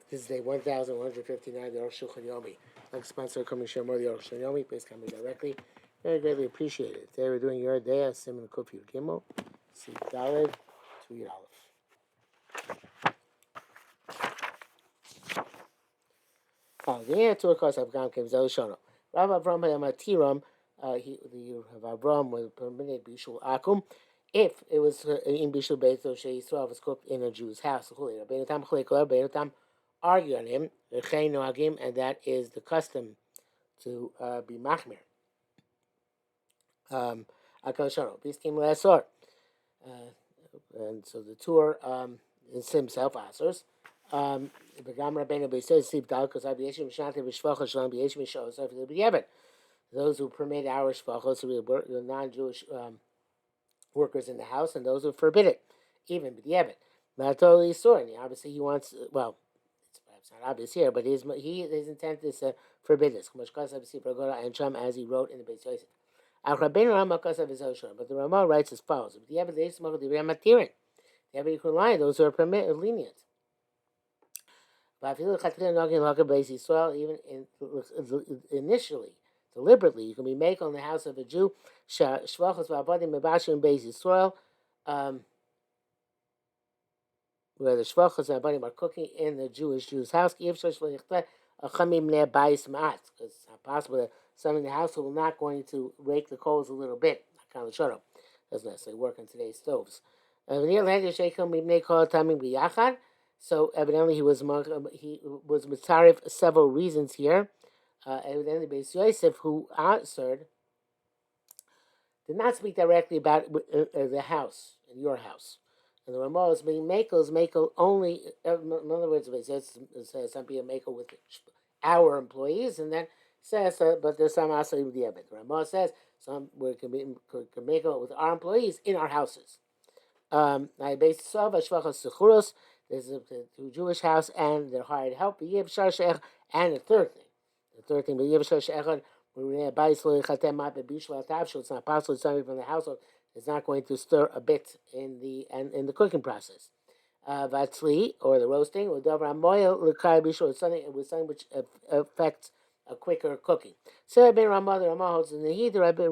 This is day 1159, the Arukh HaShulchan Yomi. Like sponsor coming to share more of the Arukh HaShulchan Yomi. Please come directly. Very greatly appreciated. Today we're doing your day as Simon Kufi Gimel. See Daled to Yud Aleph. The answer, of course, I've gone came Zelishono. Rav Avram Hayamatiram, the Rav Avram was permitted Bishul Akum. If it was in Bishul Beit, so she saw it was cooked in a Jew's house. Argue on him, and that is the custom to be machmir. Akal Peace came last sort. And so the tour is himself answers. Those who permit our shvachos, the non-Jewish workers in the house, and those who forbid it, even b'diavad. Not totally sure. Obviously, he wants. Well, it's perhaps not obvious here, but his intent is to forbid this. As he wrote in the Beis Yosef. But the Ramah writes as follows: those who are lenient. Even initially, deliberately, you can be making on the house of a Jew. Where the shvachos and abadim are cooking in the Jew's house. Because it's not possible that someone in the house will not going to rake the coals a little bit. Doesn't necessarily work on today's stoves. So evidently he was mitzaref several reasons here. Evidently Beis Yosef, who answered, did not speak directly about the house, in your house. And the Ramah is being makel only. In other words, it says some people makel with our employees, and then says, but there's some also the Ebed. The Ramah says some we can makel with our employees in our houses. I based shvachos there's a Jewish house and their hired help. And the third thing, it's not possible somebody from the household is not going to stir a bit in the cooking process. Vatzli, or the roasting, or something which affects a quicker cooking. So Rabbi Ramah, the Ramah holds in the heat. The Rabbi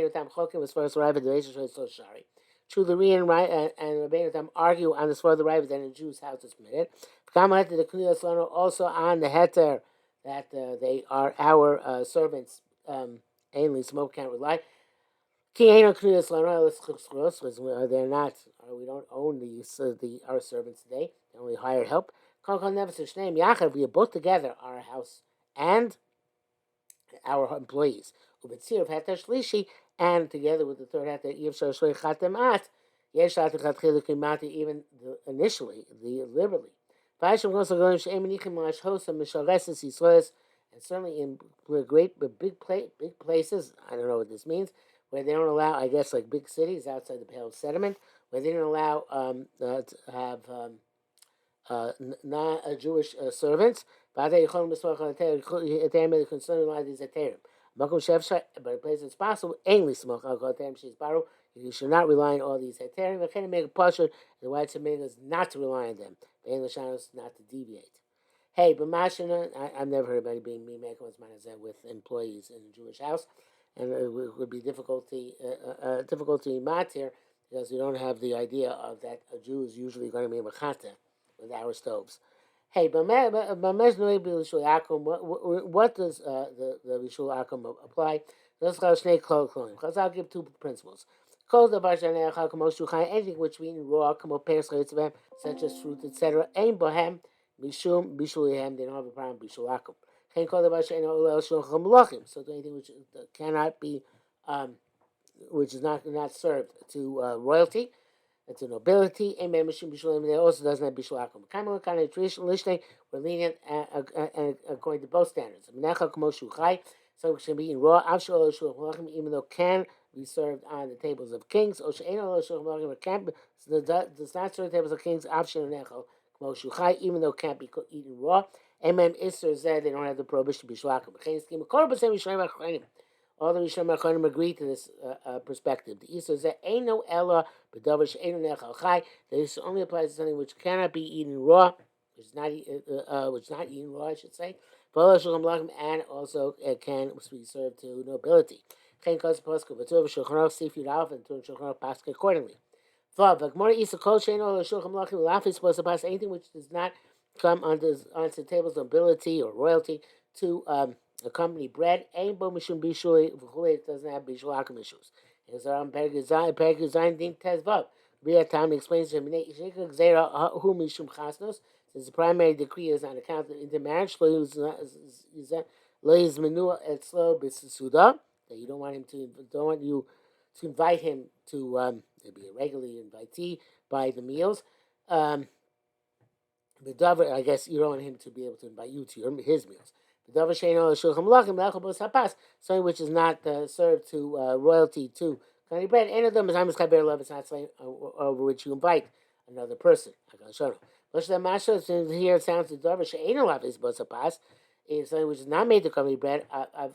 Tam Chokim was first arrived at the Reish so sorry. True, the Re and Rabbi Tam argue on the sword of the Rabbi that in a Jew's house is permitted. Also on the heter that they are our servants. Ainly smoke can't rely. They're not. We don't own our servants today. They only hire help. We are both together, our house and our employees. And together with the third heter, even initially, deliberately. And certainly in big places, I don't know what this means, where they don't allow, I guess, like big cities outside the Pale of Sediment, where they don't allow to have non-Jewish servants. But in places it's possible, you should not rely on all these heterim. The white Semitic is not to rely on them. The English is not to deviate. Hey, but Mashina, I've never heard of anybody being making with employees in a Jewish house, and it would be difficulty mat here because we don't have the idea of that a Jew is usually going to be mechata with our stoves. Hey, but what does the Rishul Akum apply? I'll give two principles. Anything which we eat raw, such as fruit, etc. Ain bohem mishum bishulihem. They don't have a problem bishul akum. So anything which cannot be, which is not served to royalty, and to nobility. Amen. It also doesn't have bishul akum. We're lenient according to both standards. So it should be in raw, even though can be served on the tables of kings. Or can does not serve the tables of kings. Even though it can't be eaten raw. Amen. Isser said they don't have the prohibition to be shlakim. All the Rishon Machonim agree to this perspective. The Isser said ain't no ella b'davar she'enu nechal chai. This only applies to something which cannot be eaten raw. which is not eaten raw, I should say. And also it can be served to nobility. Chen kos posku, but over Shulchan Aruch seafood alpha and Shulchan Aruch paska accordingly. Vav, but more isa kol shein ol Shulchan Aruch laf is supposed to pass anything which does not come onto the tables of nobility or royalty to accompany bread. Ain bo mishum bishul v'chulei. It doesn't have bishul akum issues. It's around Perek Din Tez Vav. Bia Tam explains to him, Shekha Gzera hu mishum chasnos. Since the primary decree is on account of intermarriage, lo yizmenu etzlo b'sesuda, that you don't want you to invite him to be a regularly invitee by the meals. The davar, I guess you don't want him to be able to invite you to his meals. The davar sheino shulchan malachim lachabos hapas, something which is not served to royalty to kani bread. Any of them is hamas chaber love. It's not something over which you invite another person. Here it sounds the davar sheino lav is bos hapas is something which is not made to kani bread. I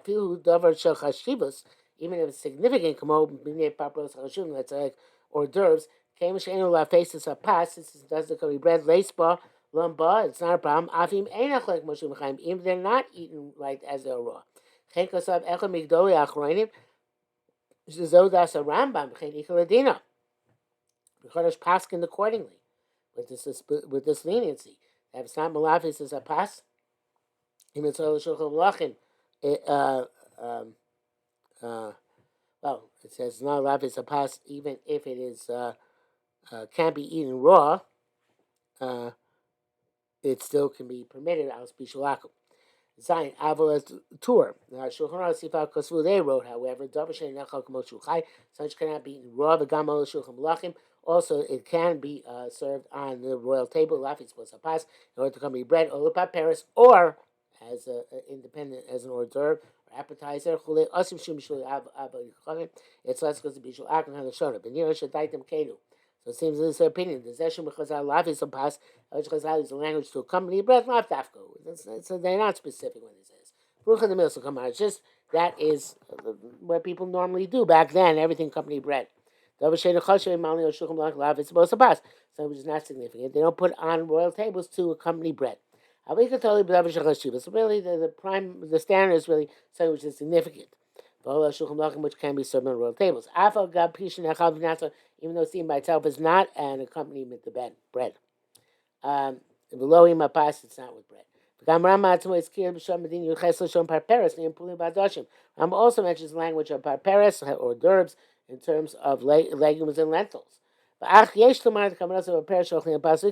feel davar shel chashivos, even if it's significant, kamo b'nei papros chashuvim, that's like hors d'oeuvres. Since it doesn't be bread, leisba, lumba, it's not a problem. Afim einach like Moshe Mechaim, even they're not eaten right as they're raw. Chen kosav echad migdoli achroinim, zodas a Rambam, chen ichaladina. The Chodesh paskin accordingly with this leniency. If it's not malafis as a pas, in the Torah Shulchan Malachim, well, it says not malafis a pas, even if it is. Can't be eaten raw, it still can be permitted al spishulakum. Zayin avolas tour. Now Shulchan Aruch Sifal Kosvu they wrote, however, davar shein nechal k'mot shulchai, such cannot be eaten raw. V'gam al Shulchan Malachim. Also, it can be served on the royal table, lafis was hapas, in order to come be bread, or paris, or as independent as an hors d'oeuvre or appetizer. Chulei asim shum shulei av. It's less because the bishul akum hanashona. But near shadaitim kenu. So it seems this is their opinion. The Zeshim Chazal Lav is a pass, which Chazal is a language to accompany breath, not dafko. So they're not specific when it says. Ruch in the middle, so come on. It's just that is what people normally do back then. Everything accompanied bread. It's supposed to pass. So which is not significant. They don't put on royal tables to accompany bread. So really, the standard is really something which is significant. Which can be served on royal tables. Even though seen by itself is not an accompaniment to bread. Below him a pass, it's not with bread. Ram also mentions the language of parperes or d'oeuvres in terms of legumes and lentils. It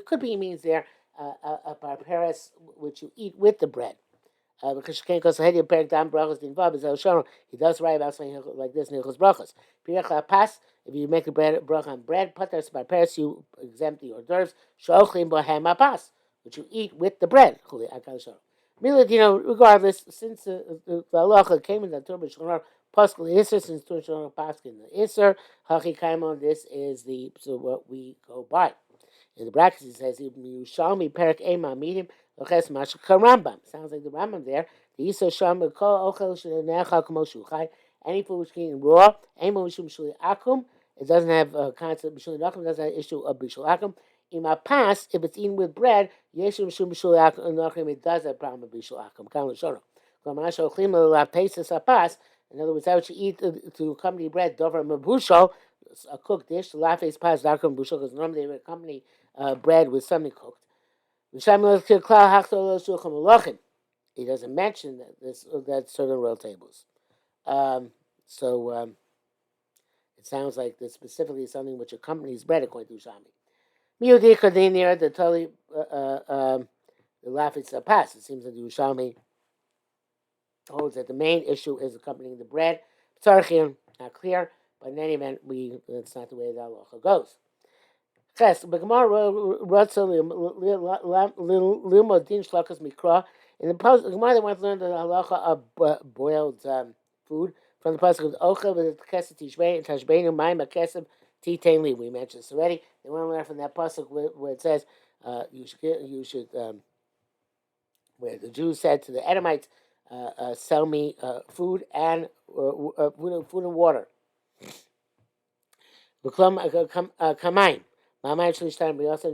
could be means there a parperes which you eat with the bread. Because he does write about something like this in Hilchos Brachos. If you make a bracha on bread, patas by Paris, you exempt the hors d'oeuvres. Shochlim bohem apas, which you eat with the bread. Regardless, since the halacha came in the Torah Shulchan Pascal Isser, since Torah Shulchan Pascal in the Isser, Hachi Kaimon, this is what we go by. In the brackets, it says, Yerushalmi Perek Ema Midim Loches Mashal Rambam. Sounds like the Rambam there. The Yisrael Sham Kol Ochel Shenechal Kmo Shuchai. Any food which can eat raw, Ema Mishum Shuli Akum. It doesn't have a concept of Bishul Akum. It doesn't have an issue of Bishul Akum. In my past, if it's eaten with bread, Yeshum Mishum Bishul Akum. It does have a problem with Bishul Akum. Kam L'shono. Klamashal Chlim L'Lav Tesis Apas. In other words, that what you eat to accompany bread, Dover Mabushal, a cooked dish, Lafes Pas Darkum Bushal, because normally they would accompany bread with something cooked. He doesn't mention that certain royal tables. It sounds like this specifically is something which accompanies bread according to Shami. The totally the Lafitz pass. It seems that the Ushami holds that the main issue is accompanying the bread. Tzarchim, not clear, but in any event, that's not the way the halacha goes. Ches, but Gemara din shlokas mikra. In the Gemara, they want to learn the halacha of boiled food from the pasuk of Ochel with kesef tishbein and tashbeinu mayim kesef titain li. We mentioned this already. They want to learn from that pasuk where it says you should where the Jews said to the Edomites, sell me food and food and water. Kamayim.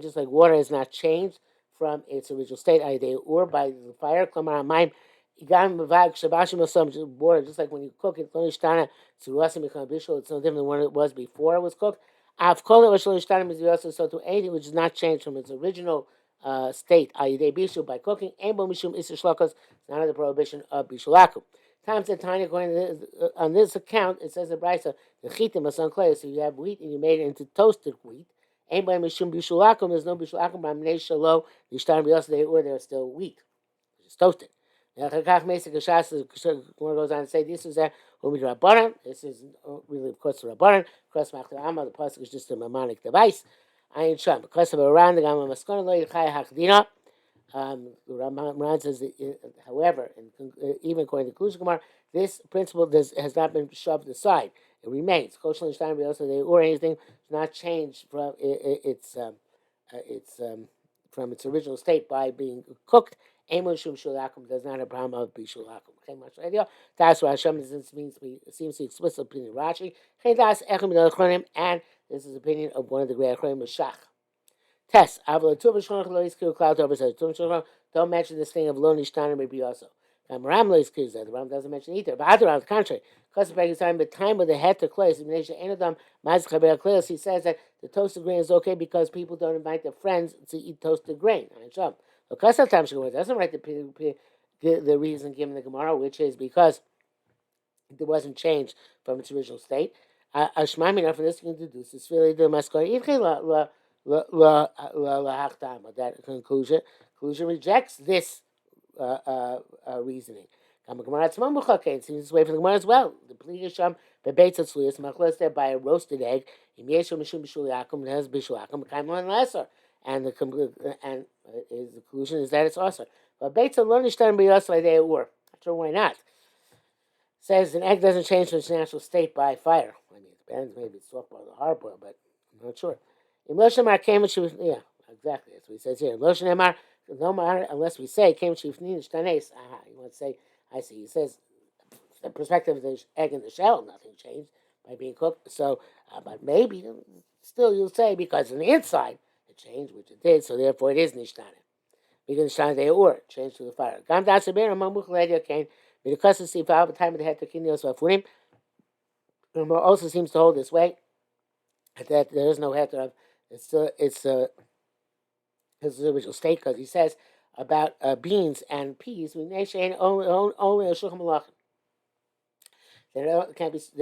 Just like water is not changed from its original state, or by the fire. Water, just like when you cook it, it's no different than when it was before it was cooked. So to anything which is not changed from its original state, by cooking, it's not of the prohibition of bishul. Times the tiny according to on this account, it says in Brisa, the chitim is unclear. So you have wheat and you made it into toasted wheat. Anybody mishum bishulakum, there's no bishulakum, but amnei shalo, yishtan biyos or there's still wheat, which is toasted. Now, Chakach Mesik Gashas, the Gemara goes on to say, this is a Umi Rabbanan. This is really, of course, the Rabbanan. Of course, Machta Amma, the Pasuk is just a mnemonic device. Ayin Sham, because of Iran, the Gamma Maskona, Lo Yichai Hakdina. Ramban says, however, and even according to Klush this principle has not been shoved aside. It remains. Kosher and Stein or anything does not change from its from its original state by being cooked. Emun shum shulakum does not have a problem of bishulakum. Okay, much idea. That's why Hashem seems to explicitly opinion Rashi. And this is the opinion of one of the great Achronim, Meshach. Test. Don't mention this thing of lo nishtanim maybe also. Ram lo iskir that the Ram doesn't mention either. But on the contrary, because the time of the head to clay, he says that the toasted grain is okay because people don't invite their friends to eat toasted grain. Because sometimes she doesn't write the reason given the Gemara, which is because it wasn't changed from its original state. Ashmami, for this you can deduce is really the maskor. That conclusion rejects this reasoning. It seems this way for the Gemara as well. The Plisham bebeitz machlos there by a roasted egg. It has lesser, and the conclusion is that it's also. But beitz lo nishtan b'yosei they were. Not sure why not. Says an egg doesn't change from its natural state by fire. I mean, it depends. Maybe it's soft boiled or hard boiled, but I'm not sure. Yeah, exactly. That's what he says here. No matter unless we say came shifnin shtanes. You want to say? I see. He says the perspective of the egg in the shell, nothing changed by being cooked. So, but maybe still you'll say because on the inside it changed, which it did. So therefore it is nishtane. Because nishtane they or changed to the fire. Gam dasaber amamuch ledia came. Because the see the time of the head to kinios vafurim. Also seems to hold this way that there is no heter of. It's his original state because he says about beans and peas. Only a shulchan malachim. They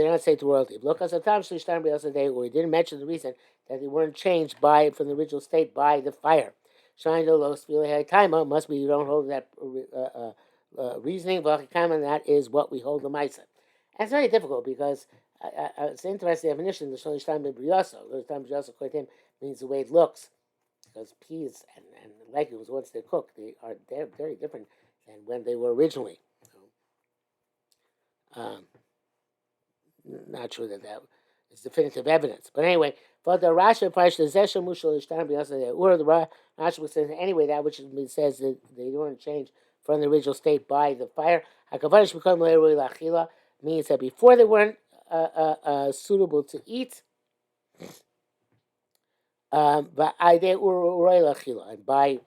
don't say to royalty. Look, as a time where he didn't mention the reason that they weren't changed from the original state by the fire. Shine the low time must be you don't hold that reasoning. And that is what we hold the ma'isa. And it's very difficult because it's an interesting definition. The shonish time briyoso. The time briyoso quite means the way it looks, because peas and legumes, once they're cooked, they're very different than when they were originally. Not sure that is definitive evidence, but anyway, for the Rashi or the Rashi says anyway that which says that they weren't changed from the original state by the fire. Means that before they weren't suitable to eat. But and by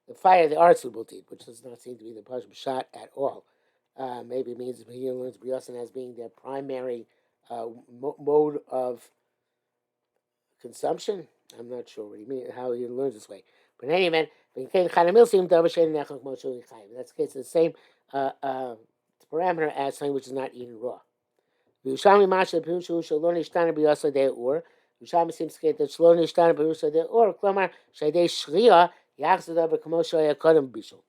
the fire they are suitable to eat, which does not seem to be the Pashim shot at all. Maybe it means he learns Briyosan as being their primary mode of consumption. I'm not sure what he means, how he learns this way. But in any event, that's the same parameter as something which is not eaten raw. Yerushalmi seems to get that shlo nishtan b'rusha de or klamar shaydei shriya yachzada b'kamo shaya kodem bishul.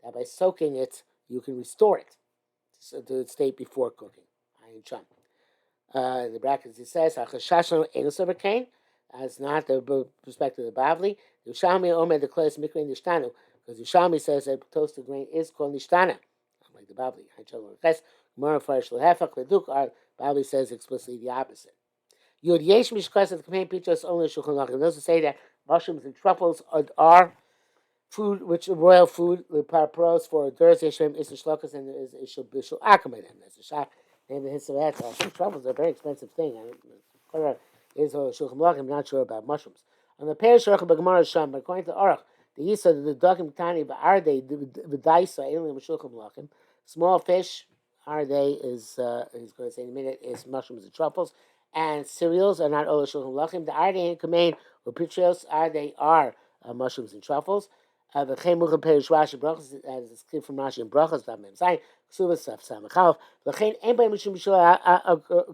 That by soaking it, you can restore it to its state before cooking. Ayin sham. In the brackets it says HaShulchan enos overcame, as not the perspective of the Bavli. Yerushalmi omed declares mikra nishtanu because Yerushalmi says that toasted grain is called nishtana, like the Bavli. Ayin sham. Ches gemara farish lehefach leduk. Our Bavli says explicitly the opposite. Yud yesh mishkas of the campaign pictures only shulchan aruch. Those who say that mushrooms and truffles are food, which are royal food, the parapros for Duras Yeshem is shlokas and there is ishul bishul akamedim. That's a shot named the Hisavet. I think truffles are a very expensive thing. Is shulchan aruch. I'm not sure about mushrooms. On the parish Arukh B'Gemara Sham, according to Arukh, the Yisod the Dakim Tani V'Arde V'Daisa Elim Meshulchim Lachim. Small fish, Arde is he's going to say in a minute, is mushrooms and truffles, and cereals are not Ola Shulchim Lachim. The Arde and Kamein or Pitrios Arde are mushrooms and truffles. The Chemuchim Perish Rashi Brachas, as it's clear from Rashi and Brachas, Dam Mem Zayin, Ksuvas Saf Samachalf. The Chen Ein By Mishum Bishul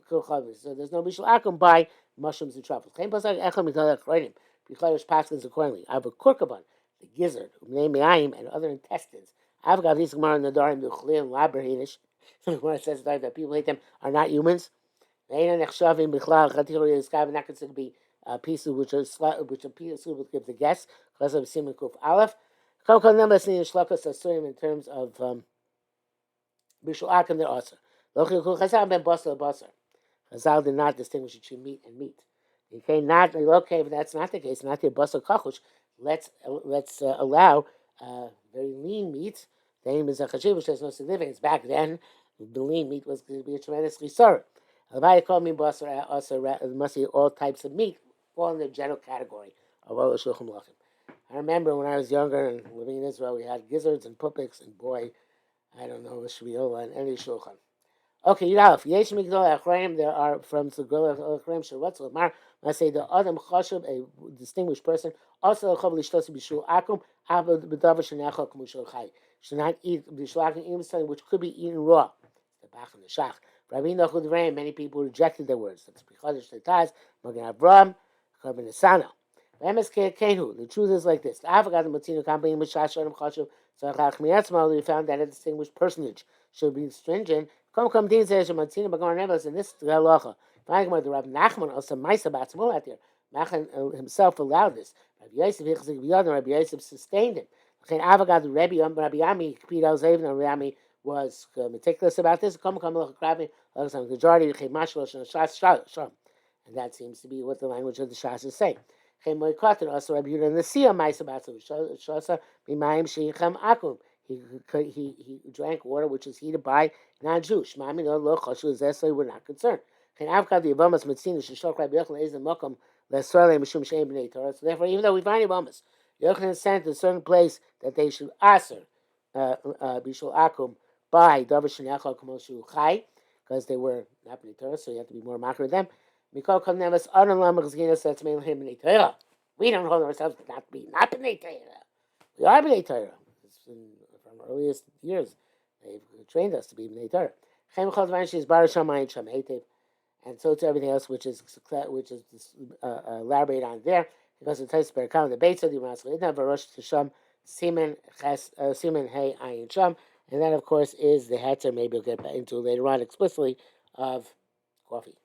Kochavis. So there's no Bishul Akum by mushrooms and truffles. Chen Pasach Echel Mital Achronim. B'Chayrish Paskins accordingly. I have a kurkaban, the gizzard, Umnei Me'ayim, and other intestines. I've got these Gemara in the Darim, the Chlil and Labrahinish. The Gemara says that people hate them are not humans. Ve'ena Nechshavim B'Chlal Chatiroi Yiskav, not considered to be pieces which a piece would give the guests because of Simon Kuf Aleph. In terms of Bishul Akim, they're also. Chazal did not distinguish between meat and meat. Okay, if that's not the case, not the basar kachush. Let's allow very lean meat. The name is a chashiv, which has no significance. Back then, the lean meat was going to be a tremendous chisar. Alvai called me basar also must be all types of meat fall in the general category of all the shulchan lachim. I remember when I was younger and living in Israel, we had gizzards and pupiks, and boy, I don't know, Shviola and any shulchan. Okay, Yudalef, Yesh Migdol Achraim, there are from Zagol Achraim, Sherwatzel, Mar, when I say the Adam Chashav, a distinguished person, also Chav Lishtos Bishul Akum, Abba B'Davar Shenachal K'mushul Chai, should not eat Bishul Akum, even something which could be eaten raw. The Bach and the Shach. Rabbi Nachud Reim, many people rejected their words. That's B'Chadish Tetaz, Magen Avram, Charbin Esana. The truth is like this. We found that a distinguished personage should be stringent. In this the Rav Nachman also Maisa out there. Nachman himself allowed this. Rabbi Yosef sustained him. Rabbi Ami was meticulous about this. And that seems to be what the language of the Shas is saying. Also, Rabbi Yehuda Nasiya Ma'asabatzu Shasa Mimayim Sheicham Akum. He drank water which is heated by non-Jews. Mami no lo chashu zesay, we're not concerned. Chen avkad the Yavamas Metzina Sheshok Rabbi Yochanan is the Mokum Lesorle Mishum Shein Bnei Torah. So therefore, even though we find Yavamas, Yochanan sent to a certain place that they should aser Bishul Akum by Davar Shenechal Kamoshu Chai, because they were not Bnei Torah, so you have to be more makar with them. We don't hold ourselves to not be not B'nai Torah. We are B'nai Torah. From earliest years, they've trained us to be B'nai Torah. And so to everything else which is elaborated on there, because it takes per account the Beit Sadi Masledna Varosh Tisham Simen Hey Ayin Sham, and that of course is the Hetzer. Maybe we'll get into later on explicitly of coffee.